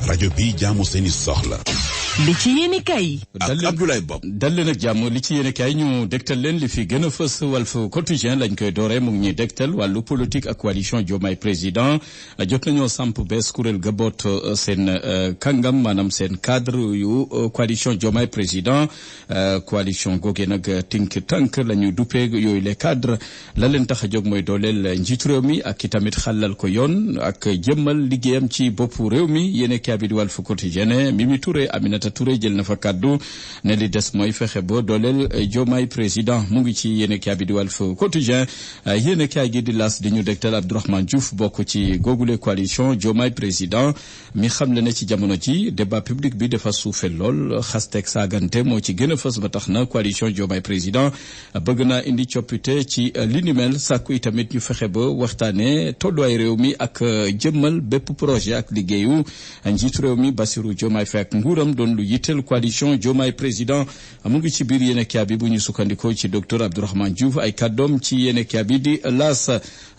rajo bi jaamu seeni soxla. li ci yéene kay. ak Abdoulaye Bob. dal leen ak jàmm li ci yéene kay ñu dégtal leen li fi gën a fës Walf Quotidien lañ koy dooree mu ngi ñuy dégtal wàllu politique ak coalition Diomaye président jot nañoo samp bees kuréel ga boot seen kàngam maanaam seen cadre yu coalition Diomaye président coalition googe nag think tank la ñu duppee yooyu les cadres la leen tax a jóg mooy dooleel njiitu réew mi ak itamit xàllal ko yoon ak jëmmal liggéeyam ci boppu réew mi yéene kay bi di Walf Quotidien Mimi Touré Aminata Touré jël na fa kaddu ne li des mooy fexe ba dooleel Diomaye président mu ngi ci yéene kaay bi di Walf Quotidien yéene kaay gi di L'As di ñu dégtal Abdourahmane Diouf bokk ci googule coalition Diomaye président mi xam le ne ci jamono ji débat public bi dafa suufe lool xasteeg saagante moo ci gën a fës ba tax na coalition Diomaye président bëgg naa indi coppite ci li ni mel sàkku itamit ñu fexe ba waxtaane tolluwaay réew mi ak jëmmal bépp projet ak liggéeyu njiitu réew mi Bassirou Diomaye Faye ak nguuram doon lu yitteel coalition Diomaye président mu ngi ci biir yéenekaay bi bu ñu sukkandikoo ci docteur Abdourahmane Diouf ay kàddoom ci yéenekaay bi di L'As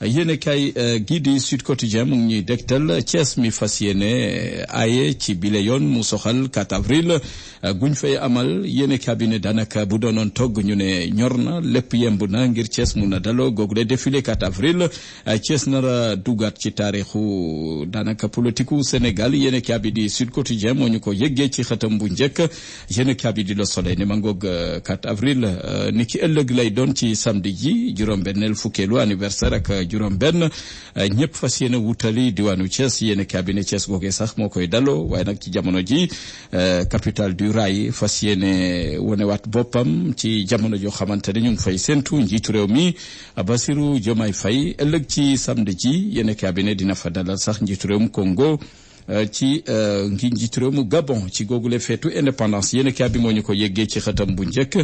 yéenekaay gi di Sud Quotidien mu ngi ñuy dégtal Thiès mi fas yéene aaye ci bile yoon mu soxal 4 avril guñ fay amal yéenekaay bi ne daanaka bu doonoon togg ñu ne ñor na lépp yemb na ngir Thiès mun a daloo googule défilé 4 avril Thiès nar a dugaat ci taarixu daanaka politiku Sénégal yéenekaay bi di Sud Quotidien moo ñu ko yëggee ci xëtam bu njëkk yéenekaay bi di Le Soleil ne ma ngoog 4 avril ni ki ëllëg lay doon ci samedi ji juróom-benneel fukkeelu anniversaire ak juróom-benn ñëpp fas yéene wutali diwaanu Thiès yéenekaay bi ne Thiès googee sax moo koy daloo waaye nag ci jamono ji capitale du rail fas yéene wonewaat boppam ci jamono joo xamante ne ñu ngi fay séntu njiitu réew mi Bassirou Diomaye Faye ëllëg ci samedi ji yéenekaay bi ne dina fa dalal sax njiitu réewum Congo ci ngi njiitu réew mu Gabon ci googule feetu indépendance yéenekaay bi moo ñu ko yëggee ci xëtam bu njëkk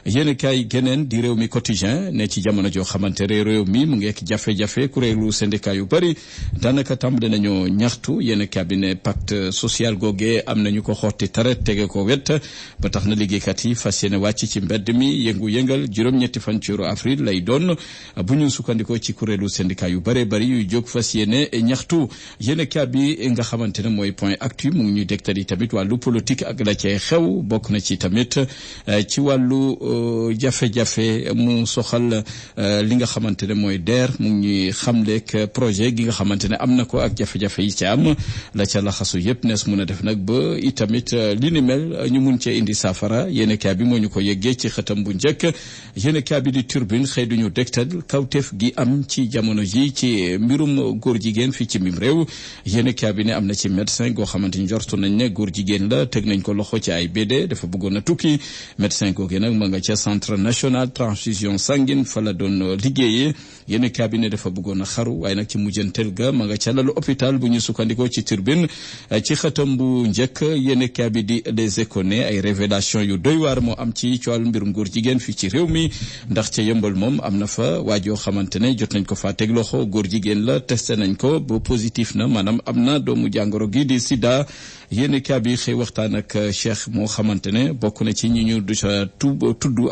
yéenekaay geneen di réew mi quotidien ne ci jamono joo xamante réew mi mu ngeek jafe-jafe kuréelu syndicat yu bari daanaka tàmbale nañu ñaxtu yéenekaay bi ne pacte social googee am nañu ko xotti taret tege ko wet ba tax na liggéeykat yi fas yéene wàcc ci mbedd mi yëngu-yëngal juróom-ñetti fan ci avril lay doon bu ñu sukkandikoo ci kuréelu syndicat yu bari bari yuy jóg fas yéene ñaxtu yéenekaay bi nga xamante ne mooy point actu mu ngi ñuy dégtali tamit wàllu politique ak la cay xew bokk na ci tamit ci wàllu jafe-jafe mu soxal li nga xamante ne mooy DER mu ngi ñuy xamleek projet gi nga xamante ne am na ko ak jafe-jafe yi ci am la ca laxasu yëpp nees mun a def nag ba itamit li ni mel ñu mun cee indi saafara yéenekaay bi moo ñu ko yëggee ci xëtam bu njëkk yéenekaay bi di Tribune xëy duñu dégtal kawteef gi am ci jamono ji ci mbirum góor jigéen fii ci mim réew yéenekaay bi ne am na ci médecin goo xamante ni jortu nañ ne góor jigéen la teg nañ ko loxo ci ay BD dafa bëggoon a tukki médecin googu nag ma nga ca centre national transfusion sanguine fa la doon liggéeyee yéen cabinet dafa bëggoon a xaru waaye nag ci mujjantel ga ma nga ca lalu hôpital bu ñu sukkandikoo ci Tribune ci xëtam bu njëkk yéen cabinet di Les Échos ne ay révélation yu doy waar moo am ci wàllu mbirum góor jigéen fii ci réew mi ndax ca yëmbal moom am na fa waajoo xamante ne jot nañ ko faa teg loxo góor jigéen la testé nañ ko ba positif na maanaam am na doomu jàngoro gi di sida yéen kaa bi xëy waxtaan ak Cheikh moo xamante ne bokk na ci ñi ñu du sa tudd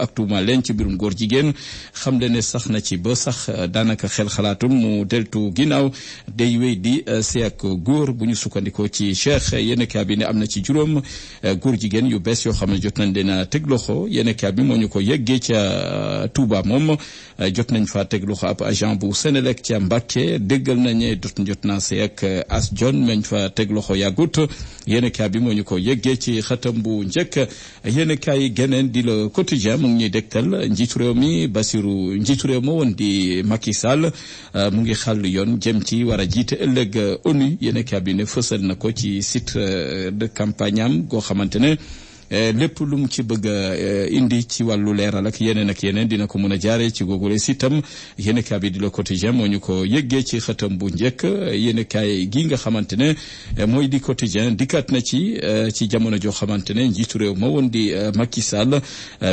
ak tuuma leen ci mbirum góor jigéen xam le ne sax na ci ba sax daanaka xel xalaatum mu deltu ginnaaw day wéy di see ak góor bu ñu sukkandikoo ci Cheikh yéen kaa bi ne am na ci juróom góor jigéen yu bees yoo xam ne jot nañ leen a teg loxo yéen kaa bi moo ñu ko yeggee ca Touba moom jot nañ fa teg loxo ab agent bu Sénélec ca Mbacké déggal nañ jot naa see ak As John meñ fa teg loxo yàggut yéenekaay bi moo ñu ko yëggee ci xatam bu njëkk yéenekaay geneen di Le Quotidien mu ngi ñuy dégtal njiitu réew mi Bassirou njiitu réew ma woon di Macky Sall mu ngi xàll yoon jëm ci war a jiite ëllëg ONU yéenekaay bi ne fësal na ko ci site de campagne am goo xamante ne lépp lu mu ci bëgg a indi ci wàllu leeral ak yeneen dina ko mën a jaaree ci googule sitam yéenekaay bi di Le Quotidien moo ñu ko yëggee ci xëtam bu njëkk yéenekaay gi nga xamante ne mooy di Quotidien dikkaat na ci jamono joo xamante ne njiitu réew ma woon di Macky Sall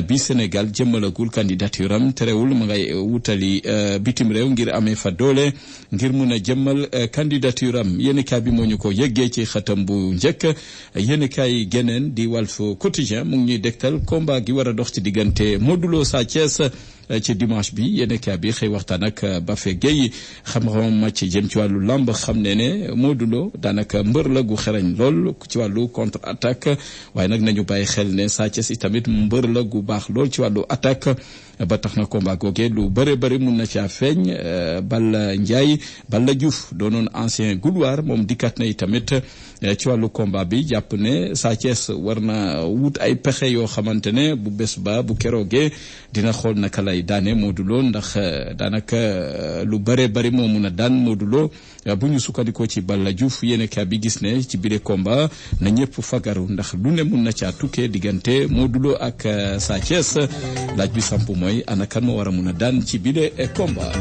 bi Sénégal jëmmalagul candidature am terewul ma ngay wutali bitim réew ngir amee fa doole ngir mun a jëmmal candidature am yéenekaay bi moo ñu ko yëggee ci xëtam bu njëkk yéenekaay geneen di Walf Quotidien mu ngi ñuy dégtal combat gi war a dox ci diggante Modou Lo Sa Thiès ci dimanche bi yéenekaay bi xëy waxtaan ak Bafé Gueye xam-xamam ci jëm ci wàllu lamb xam ne Modou Lo daanaka mbër la gu xerañ lool ci wàllu contre attaque waaye nag nañu bàyyi xel ne Sa Thiès itamit mbër la gu baax lool ci wàllu attaque ba tax na combat googee lu bëri mun na caa feeñ. Balla Ndiaye Balla Diouf doonoon ancien gouloir moom dikkat na itamit ci wàllu combat bi jàpp ne Sa Thiès war na wut ay pexe yoo xamante ne bu bés ba bu keroogee dina xool naka lay daane Modou Lo ndax daanaka lu bëri moo mun a daan Modou Lo bu ñu sukkandikoo ci Balla Diouf yéen a bi gis ne ci biir combat na ñëpp fagaru ndax lu ne mun na caa tukkee diggante Modou Lo ak Sa Thiès laaj bi samp mooy ana kan moo war a mun a daan ci biir combat.